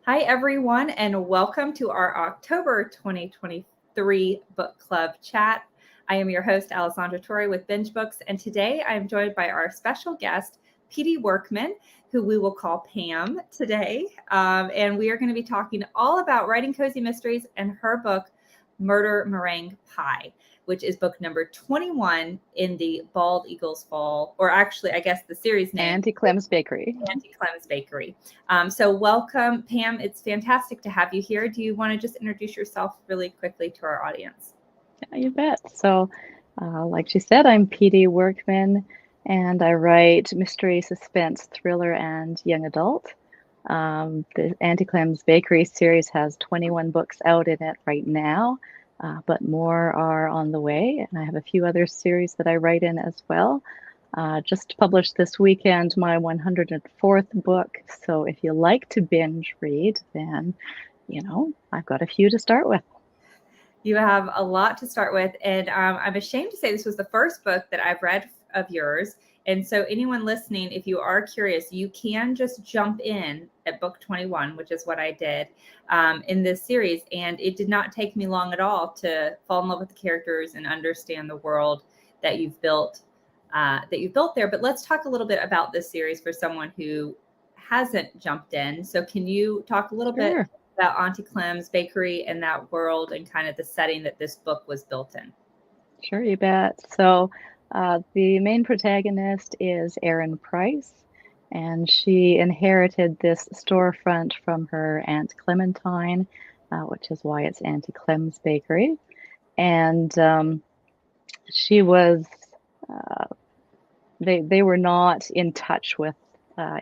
Hi, everyone, and welcome to our October 2023 book club chat. I am your host, Alessandra Torre with BingeBooks, and today I am joined by our special guest, PD Workman, who we will call Pam today. And we are going to be talking all about writing cozy mysteries and her book, Murder Meringue Pie, which is book number 21 in the Bald Eagles Fall, or actually, I guess the series name. Auntie Clem's Bakery. Auntie Clem's Bakery. So welcome, Pam. It's fantastic to have you here. Do you want to just introduce yourself really quickly to our audience? Yeah, you bet. So, like she said, I'm PD Workman, and I write mystery, suspense, thriller, and young adult. The Auntie Clem's Bakery series has 21 books out in it right now, but more are on the way. And I have a few other series that I write in as well. Just published this weekend my 104th book. So if you like to binge read, then, I've got a few to start with. You have a lot to start with. And I'm ashamed to say this was the first book that I've read of yours. And so anyone listening, if you are curious, you can just jump in at book 21, which is what I did in this series. And it did not take me long at all to fall in love with the characters and understand the world that you've built there. But let's talk a little bit about this series for someone who hasn't jumped in. So can you talk a little bit about Auntie Clem's Bakery and that world and kind of the setting that this book was built in? Sure, you bet. So the main protagonist is Erin Price, and she inherited this storefront from her Aunt Clementine, which is why it's Auntie Clem's Bakery. And she was, they were not in touch with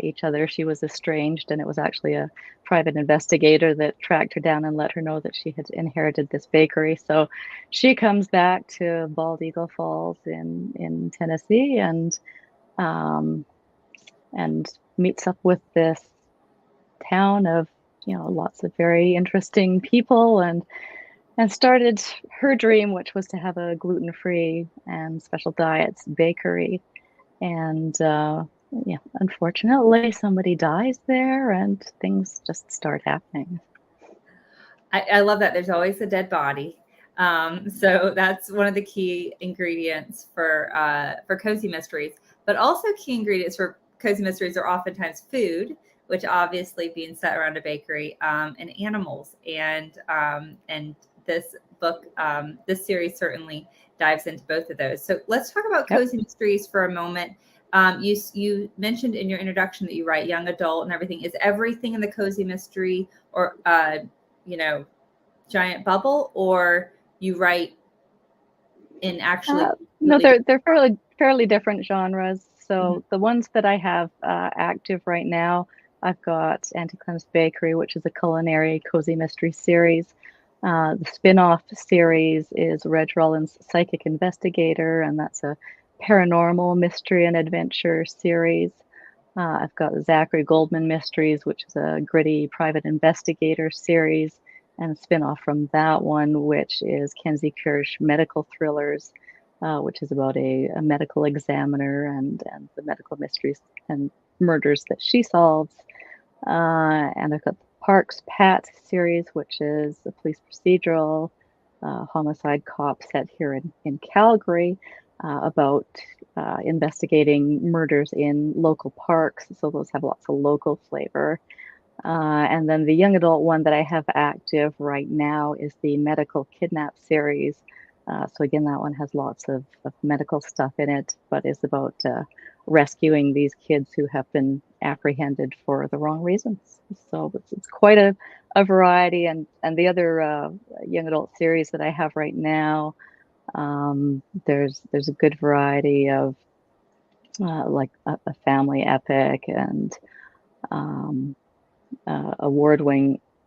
each other. She was estranged, and it was actually a private investigator that tracked her down and let her know that she had inherited this bakery. So she comes back to Bald Eagle Falls in Tennessee and meets up with this town of lots of very interesting people and started her dream, which was to have a gluten-free and special diets bakery. And unfortunately, somebody dies there and things just start happening. I love that. There's always a dead body. So that's one of the key ingredients for cozy mysteries. But also key ingredients for cozy mysteries are oftentimes food, which obviously being set around a bakery, and animals. And this book, this series certainly dives into both of those. So let's talk about cozy mysteries for a moment. You mentioned in your introduction that you write young adult and everything. Is everything in the cozy mystery or giant bubble, or you write in actually? No, they're fairly different genres. So the ones that I have active right now, I've got Auntie Clem's Bakery, which is a culinary cozy mystery series. The spin-off series is Reg Rollins' Psychic Investigator, and that's a paranormal mystery and adventure series. I've got Zachary Goldman Mysteries, which is a gritty private investigator series, and a spin-off from that one, which is Kenzie Kirsch Medical Thrillers, which is about a medical examiner and the medical mysteries and murders that she solves. And I've got the Parks Pat series, which is a police procedural homicide cop set here in Calgary, about investigating murders in local parks. So those have lots of local flavor. And then the young adult one that I have active right now is the Medical Kidnap series. So again, that one has lots of medical stuff in it, but is about rescuing these kids who have been apprehended for the wrong reasons. So it's quite a variety. And the other young adult series that I have right now, there's a good variety of like a family epic, and award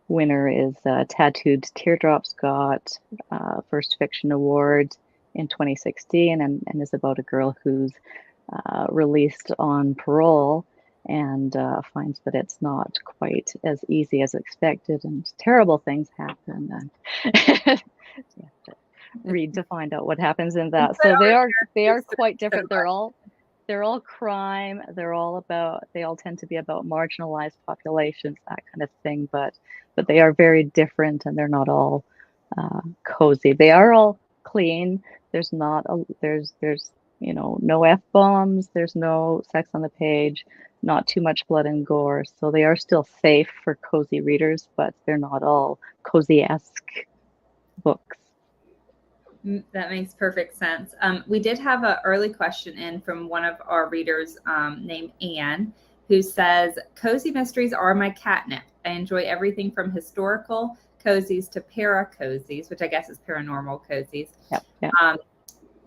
winner is Tattooed Teardrops, got first fiction award in 2016, and is about a girl who's released on parole and finds that it's not quite as easy as expected, and terrible things happen, and you have to read to find out what happens in that. So they are quite different. They're all they're all crime. They all tend to be about marginalized populations, that kind of thing. But they are very different, and they're not all cozy. They are all clean. There's not a there's no F-bombs. There's no sex on the page. Not too much blood and gore. So they are still safe for cozy readers, but they're not all cozy-esque books. That makes perfect sense. We did have an early question in from one of our readers named Anne, who says, cozy mysteries are my catnip. I enjoy everything from historical cozies to para cozies, which I guess is paranormal cozies. Yep, yep.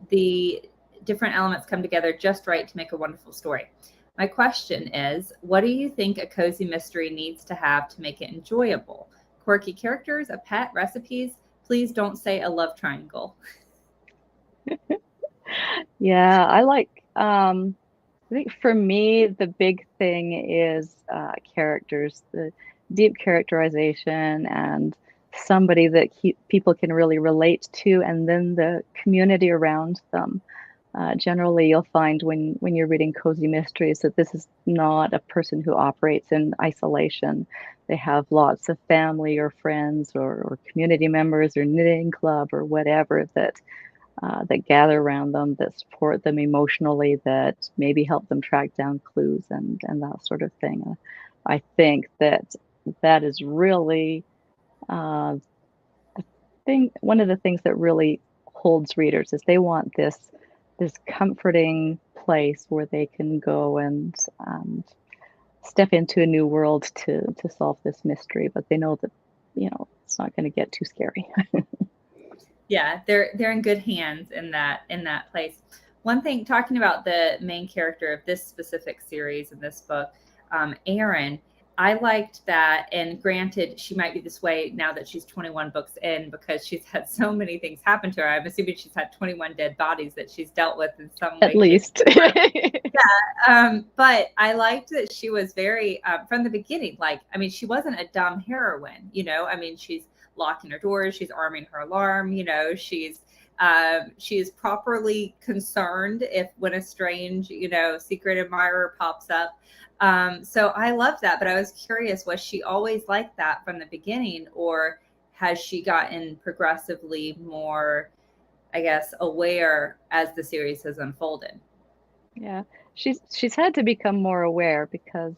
The different elements come together just right to make a wonderful story. My question is, what do you think a cozy mystery needs to have to make it enjoyable? Quirky characters, a pet, recipes? Please don't say a love triangle. Yeah, I think for me, the big thing is characters, the deep characterization, and somebody that people can really relate to, and then the community around them. Generally, you'll find when you're reading cozy mysteries that this is not a person who operates in isolation. They have lots of family or friends or community members or knitting club or whatever that gather around them, that support them emotionally, that maybe help them track down clues and that sort of thing. I think that is really one of the things that really holds readers is they want this comforting place where they can go and step into a new world to solve this mystery, but they know that it's not going to get too scary. Yeah, they're in good hands in that place. One thing, talking about the main character of this specific series in this book, Erin, I liked that. And granted, she might be this way now that she's 21 books in because she's had so many things happen to her. I'm assuming she's had 21 dead bodies that she's dealt with in some way. At least. Yeah. But I liked that she was very, from the beginning, she wasn't a dumb heroine, she's locking her doors, she's arming her alarm, she is properly concerned when a strange, secret admirer pops up. So I love that, but I was curious, was she always like that from the beginning, or has she gotten progressively more, I guess, aware as the series has unfolded? Yeah, she's had to become more aware because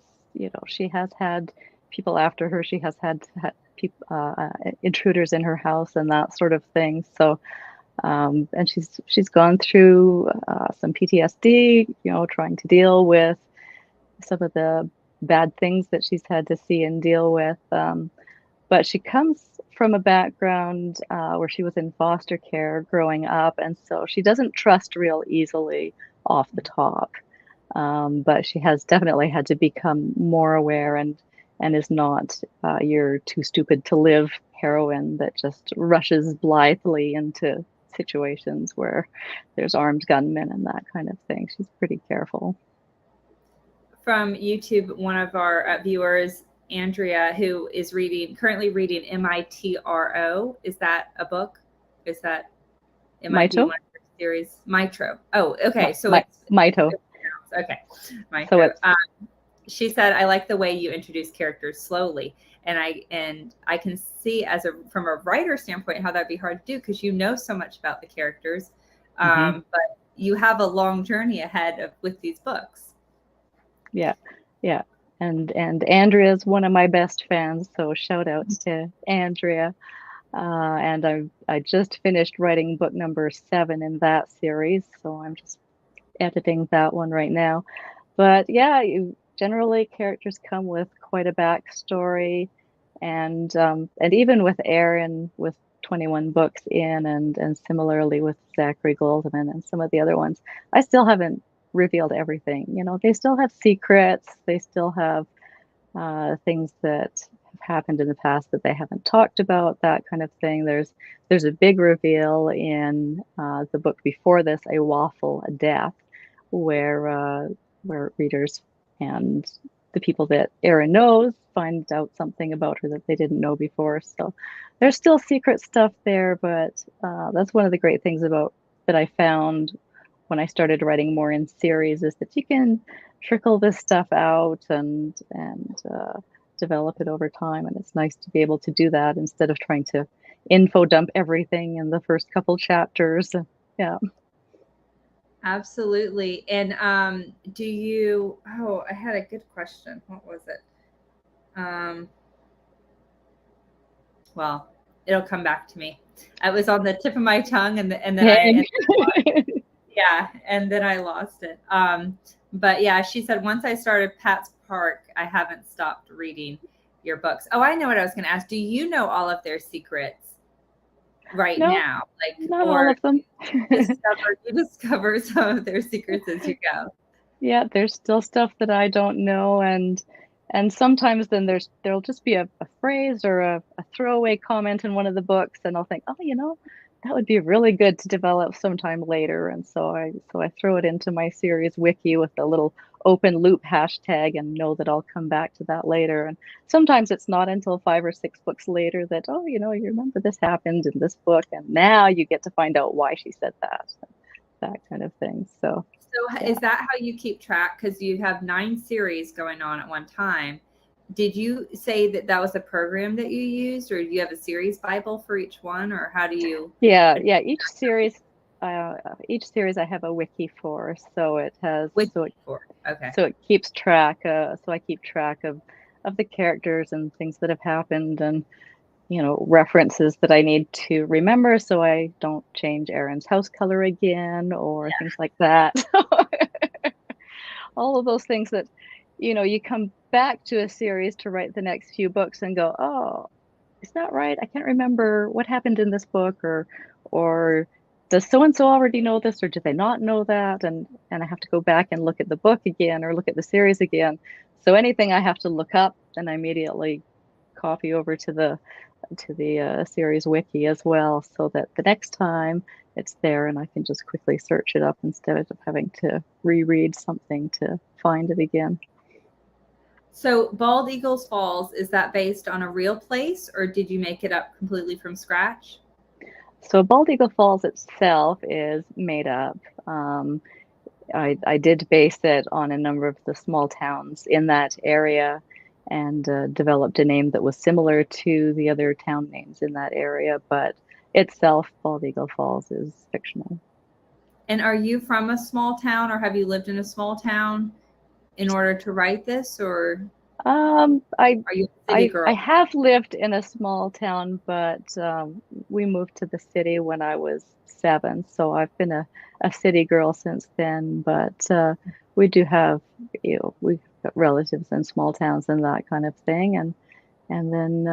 she has had people after her. She has had intruders in her house and that sort of thing. So, and she's gone through some PTSD, trying to deal with some of the bad things that she's had to see and deal with. But she comes from a background where she was in foster care growing up, and so she doesn't trust real easily off the top. But she has definitely had to become more aware and is not your too stupid to live heroine that just rushes blithely into situations where there's armed gunmen and that kind of thing. She's pretty careful. From YouTube, one of our viewers, Andrea, who is currently reading MITRO. Is that a book? Is that Mito? One of your series? Mitro. Oh, okay. So it's Mito. Okay. Mitro. So she said, I like the way you introduce characters slowly. And I can see from a writer standpoint how that'd be hard to do because so much about the characters. But you have a long journey ahead with these books. Yeah. And Andrea's one of my best fans, so shout out to Andrea. And I just finished writing book number 7 in that series, so I'm just editing that one right now. But yeah, generally characters come with quite a backstory, and even with Erin, with 21 books in, and similarly with Zachary Goldman and some of the other ones, I still haven't revealed everything. They still have secrets. They still have things that have happened in the past that they haven't talked about, that kind of thing. There's a big reveal in the book before this, A Waffle, a Death, where readers and the people that Erin knows find out something about her that they didn't know before. So there's still secret stuff there, but that's one of the great things that I found when I started writing more in series, is that you can trickle this stuff out and develop it over time. And it's nice to be able to do that instead of trying to info dump everything in the first couple chapters. Yeah. Absolutely. And do you, oh, I had a good question. What was it? Well, it'll come back to me. It was on the tip of my tongue and then and then I lost it. But yeah, she said, once I started Pat's Park, I haven't stopped reading your books. Oh, I know what I was going to ask. Do you know all of their secrets right No, now? Like, not all or of them. you discover some of their secrets as you go? Yeah, there's still stuff that I don't know, and sometimes then there'll just be a phrase or a throwaway comment in one of the books, and I'll think, oh, that would be really good to develop sometime later, and so I throw it into my series wiki with a little open loop hashtag and know that I'll come back to that later. And sometimes it's not until 5 or 6 books later that, oh, you remember this happened in this book, and now you get to find out why she said that kind of thing. So yeah. Is that how you keep track? Because you have 9 series going on at one time. Did you say that was a program that you used, or do you have a series Bible for each one, or how do you? Yeah. Each series I have a wiki for, so it has Okay. So it keeps track. So I keep track of the characters and things that have happened, and references that I need to remember, so I don't change Erin's house color again or things like that. All of those things that you come back to a series to write the next few books and go, oh, is that right? I can't remember what happened in this book, or does so and so already know this, or do they not know that? And I have to go back and look at the book again or look at the series again. So anything I have to look up, then I immediately copy over to the series wiki as well, so that the next time it's there and I can just quickly search it up instead of having to reread something to find it again. So Bald Eagles Falls, is that based on a real place, or did you make it up completely from scratch? So Bald Eagle Falls itself is made up. I did base it on a number of the small towns in that area and developed a name that was similar to the other town names in that area, but itself, Bald Eagle Falls, is fictional. And are you from a small town, or have you lived in a small town in order to write this, or are you a city girl? I have lived in a small town, but we moved to the city when I was 7, so I've been a city girl since then. But we do have, we've got relatives in small towns and that kind of thing, and then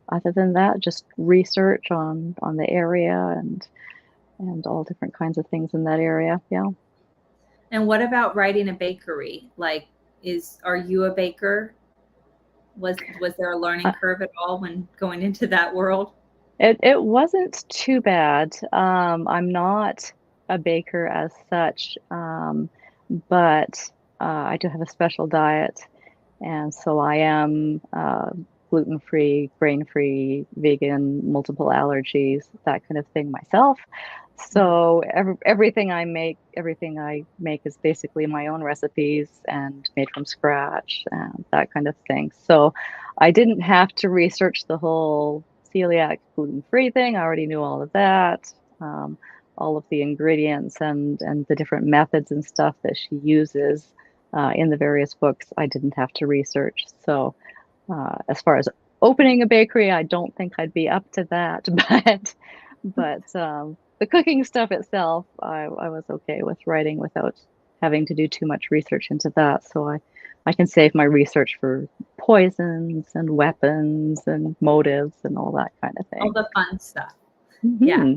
other than that, just research on the area and all different kinds of things in that area. Yeah. And what about writing a bakery? Like, are you a baker? Was there a learning curve at all when going into that world? It wasn't too bad. I'm not a baker as such, but I do have a special diet, and so I am gluten-free, grain-free, vegan, multiple allergies, that kind of thing myself. So everything I make is basically my own recipes and made from scratch and that kind of thing. So I didn't have to research the whole celiac gluten-free thing. I already knew all of that, all of the ingredients and the different methods and stuff that she uses in the various books. I didn't have to research. So as far as opening a bakery, I don't think I'd be up to that, but the cooking stuff itself, I was okay with writing without having to do too much research into that. So I can save my research for poisons and weapons and motives and all that kind of thing. All the fun stuff. Mm-hmm. Yeah.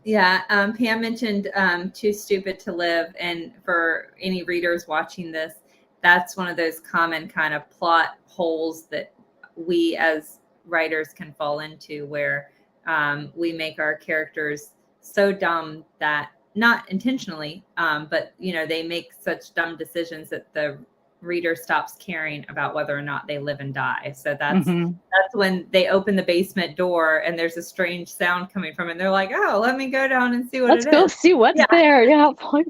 Yeah. Pam mentioned Too Stupid to Live. And for any readers watching this, that's one of those common kind of plot holes that we as writers can fall into, where we make our characters so dumb that, not intentionally, but they make such dumb decisions that the reader stops caring about whether or not they live and die. So that's Mm-hmm. when they open the basement door and there's a strange sound coming from it. And they're like, oh, let me go down and see what Let's it go is. see what's Yeah. there. Yeah. I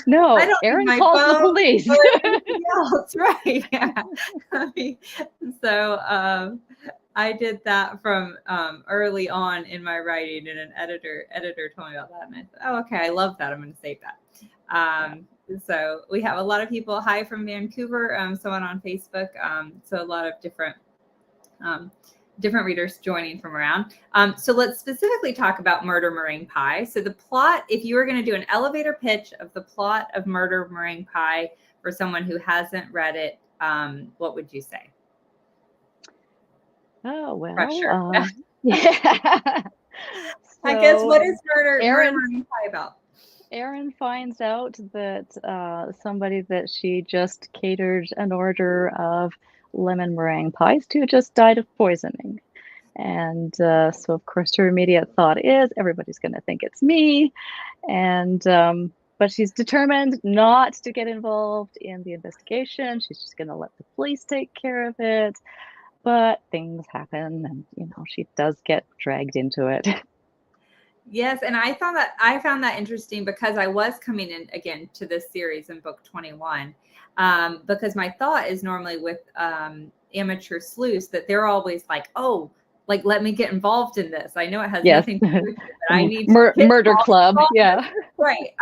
No, don't need Aaron my calls the phone police. or anything else, right? Yeah. I mean, so I did that from early on in my writing, and an editor told me about that, and I said, "Oh, okay, I love that. I'm going to save that." So we have a lot of people. Hi from Vancouver. Someone on Facebook. So a lot of different readers joining from around. So let's specifically talk about Murder Meringue Pie. So the plot, if you were going to do an elevator pitch of the plot of Murder Meringue Pie for someone who hasn't read it, what would you say? Oh, well, yeah. I guess, what is Murder Aaron Meringue Pie about? Erin finds out that somebody that she just catered an order of lemon meringue pies to just died of poisoning. And so, of course, her immediate thought is everybody's going to think it's me. And but she's determined not to get involved in the investigation. She's just going to let the police take care of it. But things happen, and she does get dragged into it. Yes, and I found that interesting because I was coming in again to this series in book 21, because my thought is normally with amateur sleuths that they're always like, oh, like, let me get involved in this. I know it has nothing to do with it, but I need to get murder club. Yeah. Right.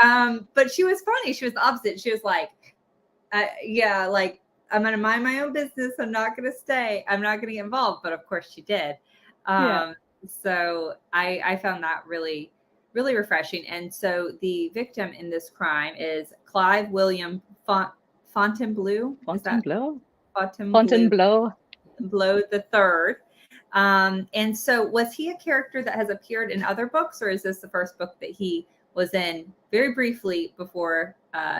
But she was funny. She was the opposite. She was like, yeah, like, I'm going to mind my own business. I'm not going to stay. I'm not going to get involved. But of course she did. Yeah. So I found that really, really refreshing. And so the victim in this crime is Clive William Fontainebleau. Fontainebleau. Blow the third. And so was he a character that has appeared in other books, or is this the first book that he was in very briefly before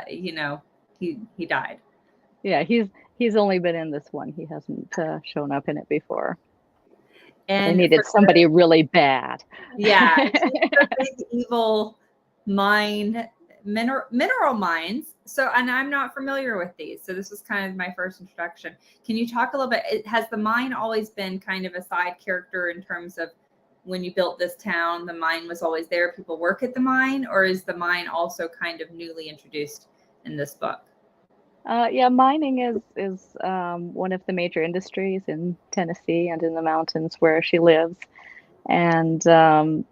he died? Yeah, he's only been in this one. He hasn't shown up in it before. And they needed somebody really bad. Yeah, he's a big evil mine, mineral mines. So, and I'm not familiar with these, so this was kind of my first introduction. Can you talk a little bit? Has the mine always been kind of a side character in terms of when you built this town, the mine was always there, people work at the mine, or is the mine also kind of newly introduced in this book? Yeah, mining is one of the major industries in Tennessee and in the mountains where she lives. And her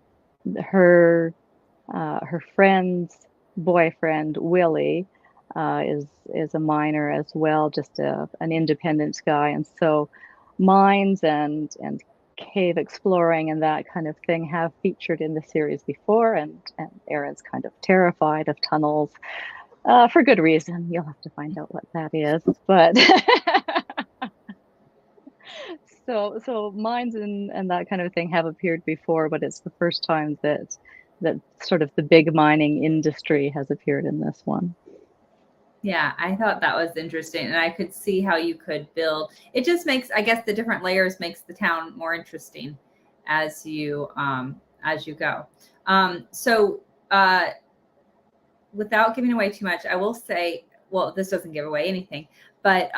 friend's boyfriend Willie is a miner as well, just an independent guy. And so mines and cave exploring and that kind of thing have featured in the series before, and Erin's kind of terrified of tunnels. For good reason. You'll have to find out what that is. But so mines and that kind of thing have appeared before, but it's the first time that sort of the big mining industry has appeared in this one. Yeah, I thought that was interesting, and I could see how you could build. It just makes, I guess, the different layers makes the town more interesting as you go. So without giving away too much, I will say, well, this doesn't give away anything, but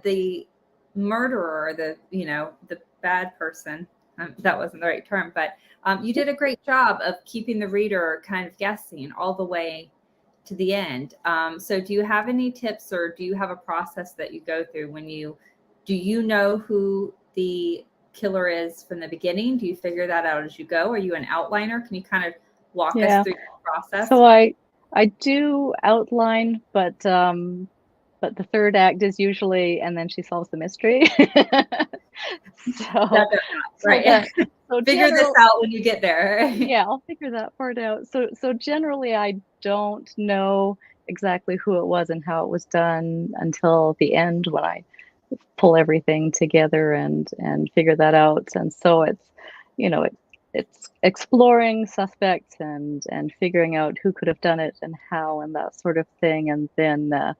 the murderer, the bad person, that wasn't the right term, but you did a great job of keeping the reader kind of guessing all the way to the end. So do you have any tips, or do you have a process that you go through do you know who the killer is from the beginning? Do you figure that out as you go? Are you an outliner? Can you kind of walk us through the process? So I do outline, but the third act is usually, and then she solves the mystery. Right. So figure this out when you get there. Yeah, I'll figure that part out. So generally, I don't know exactly who it was and how it was done until the end, when I pull everything together and figure that out. And so it's exploring suspects and figuring out who could have done it and how and that sort of thing. And then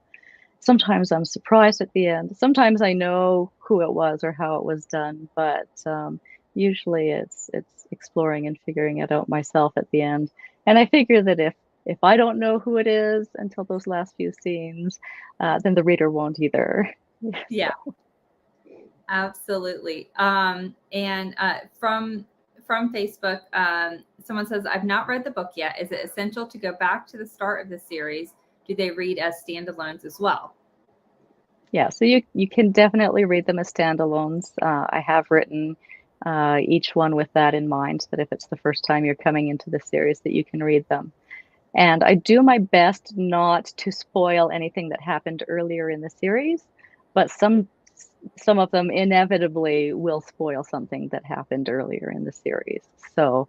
sometimes I'm surprised at the end. Sometimes I know who it was or how it was done, but usually it's exploring and figuring it out myself at the end. And I figure that if if I don't know who it is until those last few scenes, then the reader won't either. Yeah, absolutely. And from Facebook, someone says, I've not read the book yet. Is it essential to go back to the start of the series? Do they read as standalones as well? Yeah, so you can definitely read them as standalones. I have written each one with that in mind, that if it's the first time you're coming into the series, that you can read them. And I do my best not to spoil anything that happened earlier in the series, but some of them inevitably will spoil something that happened earlier in the series. So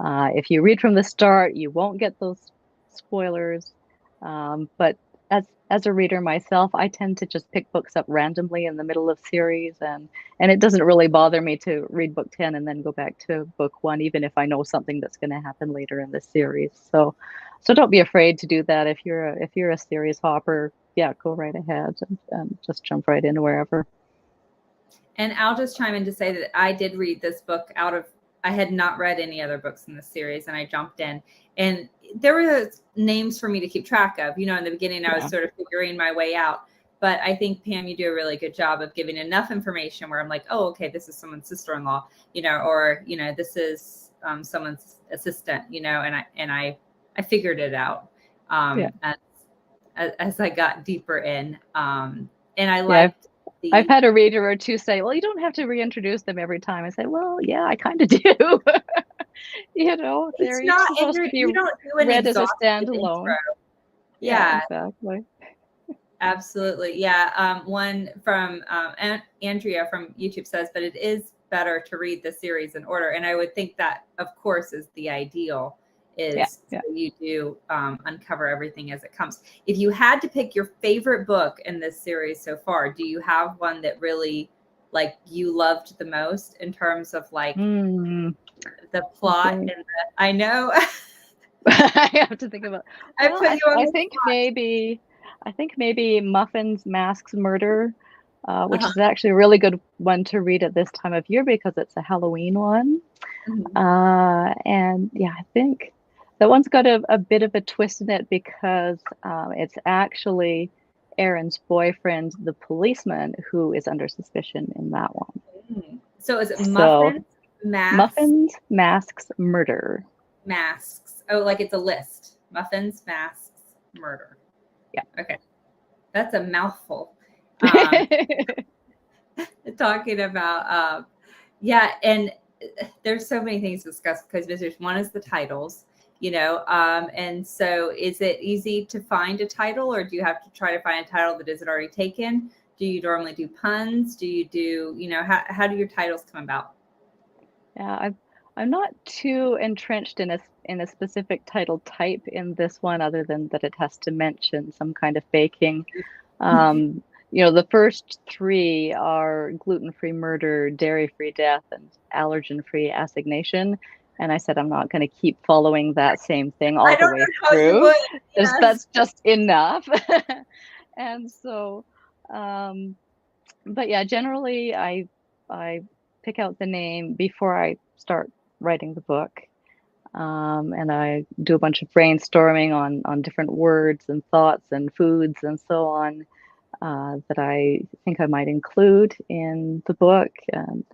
if you read from the start, you won't get those spoilers. But as a reader myself, I tend to just pick books up randomly in the middle of series, and it doesn't really bother me to read book 10 and then go back to book 1, even if I know something that's going to happen later in the series. So don't be afraid to do that. If you're a series hopper, yeah, go right ahead and just jump right in wherever. And I'll just chime in to say that I did read this book I had not read any other books in the series, and I jumped in, and there were names for me to keep track of. In the beginning, I was sort of figuring my way out. But I think, Pam, you do a really good job of giving enough information where I'm like, oh, okay, this is someone's sister-in-law, or, this is someone's assistant, and I figured it out as I got deeper in. And I liked I've had a reader or two say, well, you don't have to reintroduce them every time. I say, well, yeah, I kind of do. They're each supposed to be read as a standalone. Yeah, exactly. Absolutely. Yeah. One from Andrea from YouTube says, but it is better to read the series in order. And I would think that, of course, is the ideal, is so you do uncover everything as it comes. If you had to pick your favorite book in this series so far, do you have one that really you loved the most in terms of the plot? Okay. I know. I have to think about. Well, I think maybe Muffins, Masks, Murder, which is actually a really good one to read at this time of year because it's a Halloween one. Mm-hmm. And yeah, I think that one's got a bit of a twist in it because it's actually Aaron's boyfriend, the policeman, who is under suspicion in that one. So is it Muffins, Muffins, Masks, Murder? Masks. Oh, it's a list. Muffins, Masks, Murder. Yeah. Okay. That's a mouthful. Talking about, and there's so many things to discuss because there's one is the titles, and so is it easy to find a title, or do you have to try to find a title that isn't already taken? Do you normally do puns? Do you do, how do your titles come about? Yeah, I'm not too entrenched in a specific title type in this one, other than that it has to mention some kind of baking. The first 3 are gluten-free murder, dairy-free death, and allergen-free assignation. And I said I'm not going to keep following that same thing all the way through. Yes. That's just enough. And so, but yeah, generally I pick out the name before I start writing the book. And I do a bunch of brainstorming on different words and thoughts and foods and so on that I think I might include in the book, and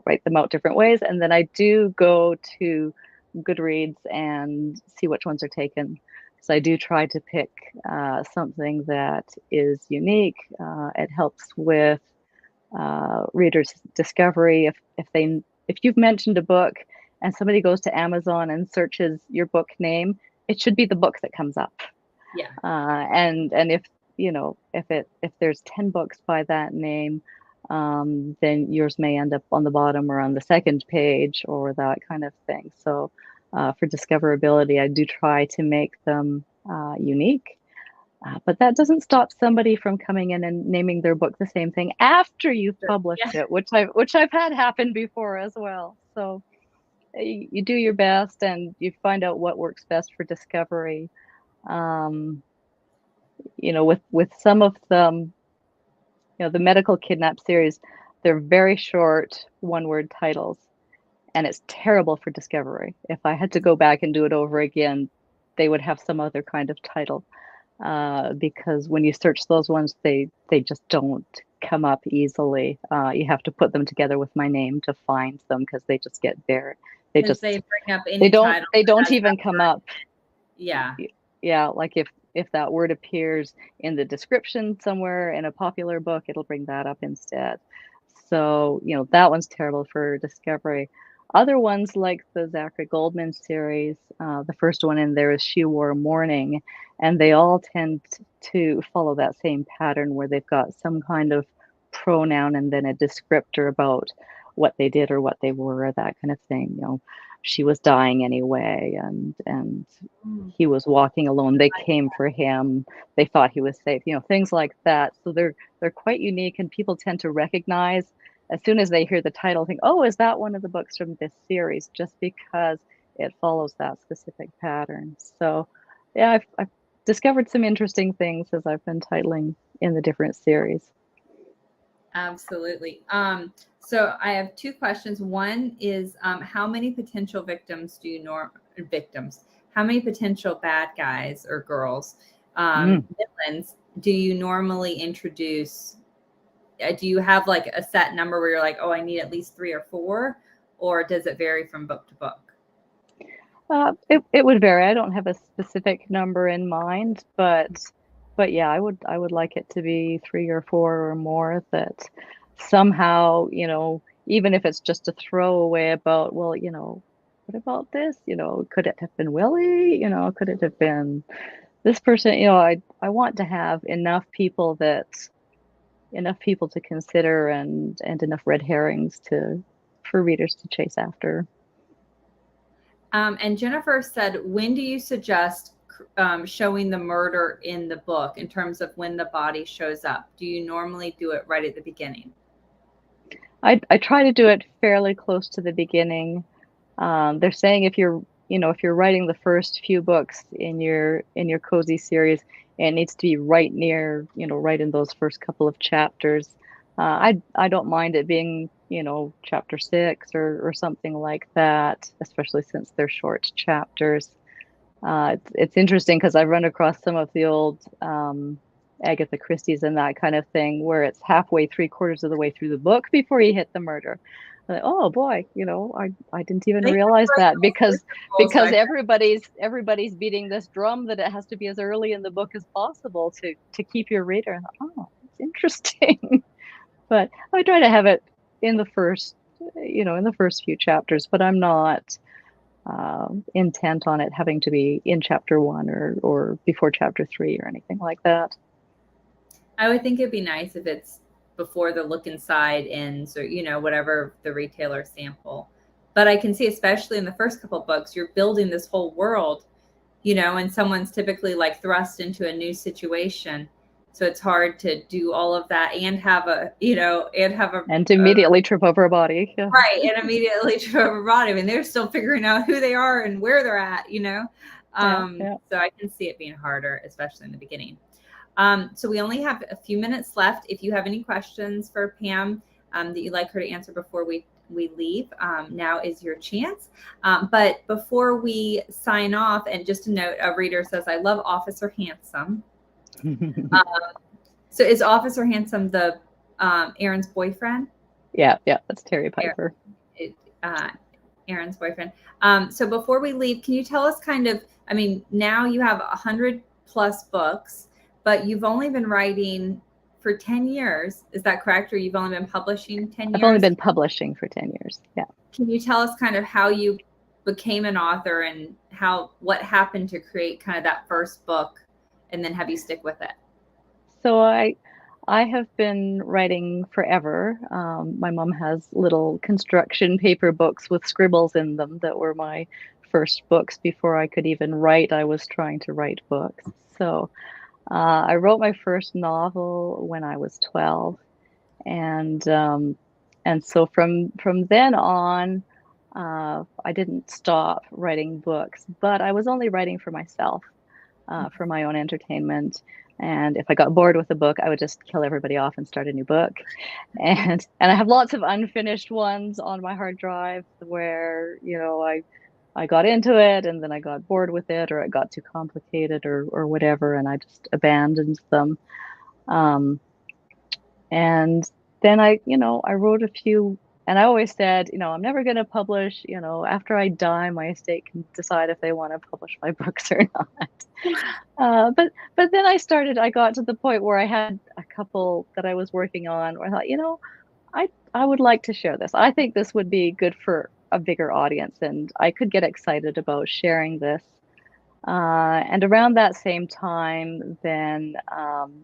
write them out different ways. And then I do go to Goodreads and see which ones are taken. So I do try to pick something that is unique. It helps with readers' discovery. If you've mentioned a book and somebody goes to Amazon and searches your book name, it should be the book that comes up. Yeah. And if there's 10 books by that name, then yours may end up on the bottom or on the second page or that kind of thing. So for discoverability, I do try to make them unique. But that doesn't stop somebody from coming in and naming their book the same thing after you've published it, which I've had happen before as well. So you do your best and you find out what works best for discovery. With some of them, the medical kidnap series, they're very short one-word titles, and it's terrible for discovery. If I had to go back and do it over again, they would have some other kind of title, because when you search those ones, they just don't come up easily. You have to put them together with my name to find them because they just get buried. Because they bring up any title. They don't even come up. Yeah. Yeah, like if that word appears in the description somewhere in a popular book, it'll bring that up instead. So, that one's terrible for discovery. Other ones like the Zachary Goldman series, the first one in there is She Wore Mourning, and they all tend to follow that same pattern where they've got some kind of pronoun and then a descriptor about what they did or what they were, that kind of thing. She was dying anyway, and he was walking alone. They came for him. They thought he was safe. Things like that. So they're quite unique, and people tend to recognize as soon as they hear the title, think, "Oh, is that one of the books from this series?" Just because it follows that specific pattern. So, yeah, I've discovered some interesting things as I've been titling in the different series. Absolutely. So I have two questions. One is, how many potential victims how many potential bad guys or girls, villains, do you normally introduce? Do you have like a set number where you're like, oh, I need at least 3 or 4, or does it vary from book to book? It would vary. I don't have a specific number in mind, but yeah, I would like it to be 3 or 4 or more that somehow, even if it's just a throwaway about, well, what about this? Could it have been Willie? Could it have been this person? I want to have enough people to consider and enough red herrings for readers to chase after. And Jennifer said, when do you suggest showing the murder in the book in terms of when the body shows up? Do you normally do it right at the beginning? I try to do it fairly close to the beginning. They're saying if you're writing the first few books in your cozy series, it needs to be right near, right in those first couple of chapters. I don't mind it being, chapter 6 or something like that, especially since they're short chapters. It's interesting because I've run across some of the old Agatha Christie's and that kind of thing where it's halfway, 3/4 of the way through the book before you hit the murder. Like, oh boy, I didn't even realize that because everybody's beating this drum that it has to be as early in the book as possible to keep your reader. And oh, it's interesting. But I try to have it in the first few chapters, but I'm not intent on it having to be in chapter 1 or before chapter 3 or anything like that. I would think it'd be nice if it's before the look inside ends or, whatever the retailer sample. But I can see, especially in the first couple of books, you're building this whole world, and someone's typically like thrust into a new situation. So it's hard to do all of that and have and immediately trip over a body. Yeah. Right. And immediately trip over a body. I mean, they're still figuring out who they are and where they're at, Yeah. So I can see it being harder, especially in the beginning. So we only have a few minutes left. If you have any questions for Pam that you'd like her to answer before we leave, now is your chance. But before we sign off, and just a note, a reader says, I love Officer Handsome. So is Officer Handsome the Aaron's boyfriend? Yeah, that's Terry Piper. Aaron's boyfriend. So before we leave, can you tell us now you have 100+ books, but you've only been writing for 10 years. Is that correct? Or you've only been publishing 10 years? I've only been publishing for 10 years. Yeah. Can you tell us kind of how you became an author and what happened to create kind of that first book and then have you stick with it? So I have been writing forever. My mom has little construction paper books with scribbles in them that were my first books. Before I could even write, I was trying to write books. So I wrote my first novel when I was 12, and so from then on, I didn't stop writing books, but I was only writing for myself, for my own entertainment. And if I got bored with a book, I would just kill everybody off and start a new book. And I have lots of unfinished ones on my hard drive where, I got into it and then I got bored with it, or it got too complicated, or whatever, and I just abandoned them. Um, and then I wrote a few, and I always said, I'm never going to publish, after I die, my estate can decide if they want to publish my books or not. But then I got to the point where I had a couple that I was working on where I thought, I would like to share this. I think this would be good for a bigger audience, and I could get excited about sharing this. And around that same time, then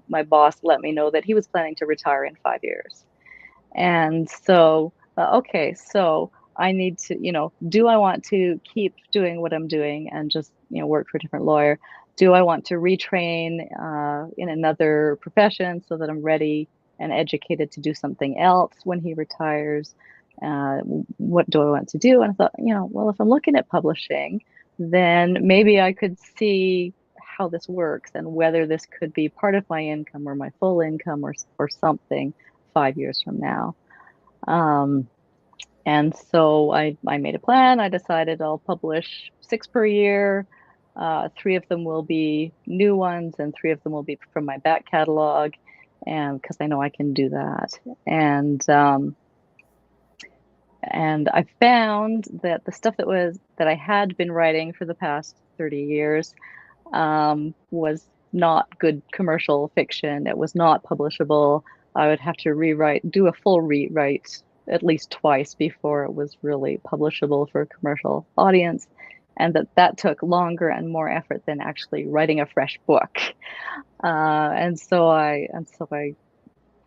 my boss let me know that he was planning to retire in 5 years. And so, okay, so I need to, do I want to keep doing what I'm doing and just, work for a different lawyer? Do I want to retrain in another profession so that I'm ready and educated to do something else when he retires? What do I want to do? And I thought, well, if I'm looking at publishing, then maybe I could see how this works and whether this could be part of my income or my full income or something 5 years from now. And so I made a plan. I decided I'll publish 6 per year. 3 of them will be new ones and 3 of them will be from my back catalog, and because I know I can do that. And I found that the stuff that I had been writing for the past 30 years was not good commercial fiction. It was not publishable. I would have to do a full rewrite at least twice before it was really publishable for a commercial audience, and that took longer and more effort than actually writing a fresh book. And so I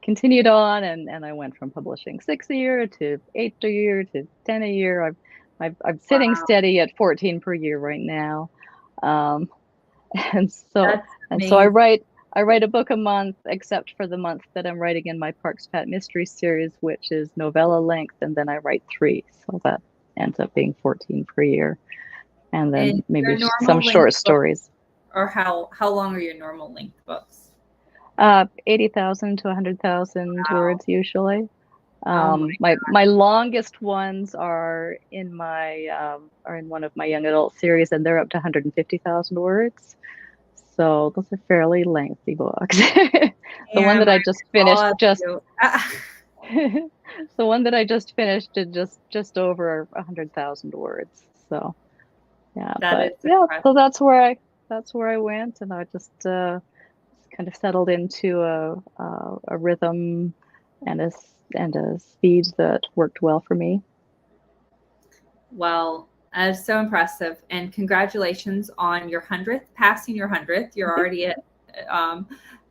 continued on, and I went from publishing 6 a year to 8 a year to 10 a year. I'm sitting steady at 14 per year right now. And so I write a book a month, except for the month that I'm writing in my Parks Pat Mystery series, which is novella length, and then I write 3, so that ends up being 14 per year, and then maybe some short stories. Or how long are your normal length books? 80,000 to 100,000 words usually. My longest ones are in one of my young adult series, and they're up to 150,000 words. So those are fairly lengthy books. The one that I just finished the one that I just finished did just over 100,000 words. So yeah, so that's where I went, and I just kind of settled into a rhythm and a speed that worked well for me. Well, that's so impressive, and congratulations on your 100th, passing your 100th. You're already at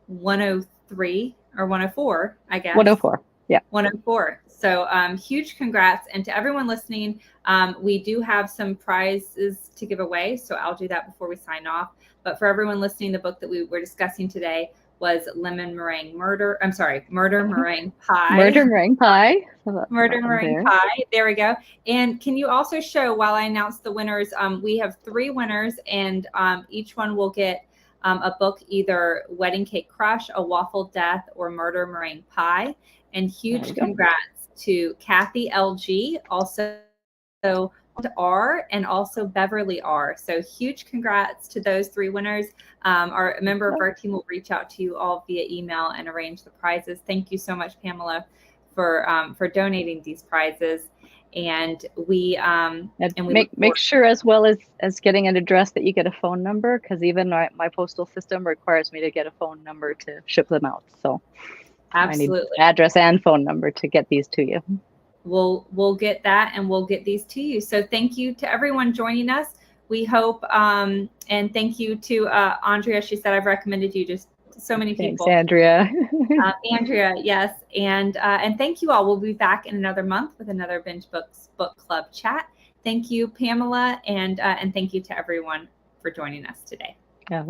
103 or 104, I guess. 104, yeah. 104. So huge congrats. And to everyone listening, we do have some prizes to give away, so I'll do that before we sign off. But for everyone listening, the book that we were discussing today was Murder Meringue Pie. Murder Meringue Pie. Murder Meringue Pie. There we go. And can you also show, while I announce the winners, we have 3 winners, and each one will get a book, either Wedding Cake Crush, A Waffle Death, or Murder Meringue Pie. And huge congrats to Kathy LG, also R, and also Beverly R. So huge congrats to those 3 winners. A member of our team will reach out to you all via email and arrange the prizes. Thank you so much, Pamela, for donating these prizes. And we make sure, as well as getting an address, that you get a phone number, because even my postal system requires me to get a phone number to ship them out. So absolutely, I need address and phone number to get these to you. We'll get that, and we'll get these to you. So thank you to everyone joining us. We hope, and thank you to Andrea. She said I've recommended you just so many people. Thanks, Andrea. Andrea, yes, and thank you all. We'll be back in another month with another BingeBooks Book Club chat. Thank you, Pamela, and thank you to everyone for joining us today. Yeah.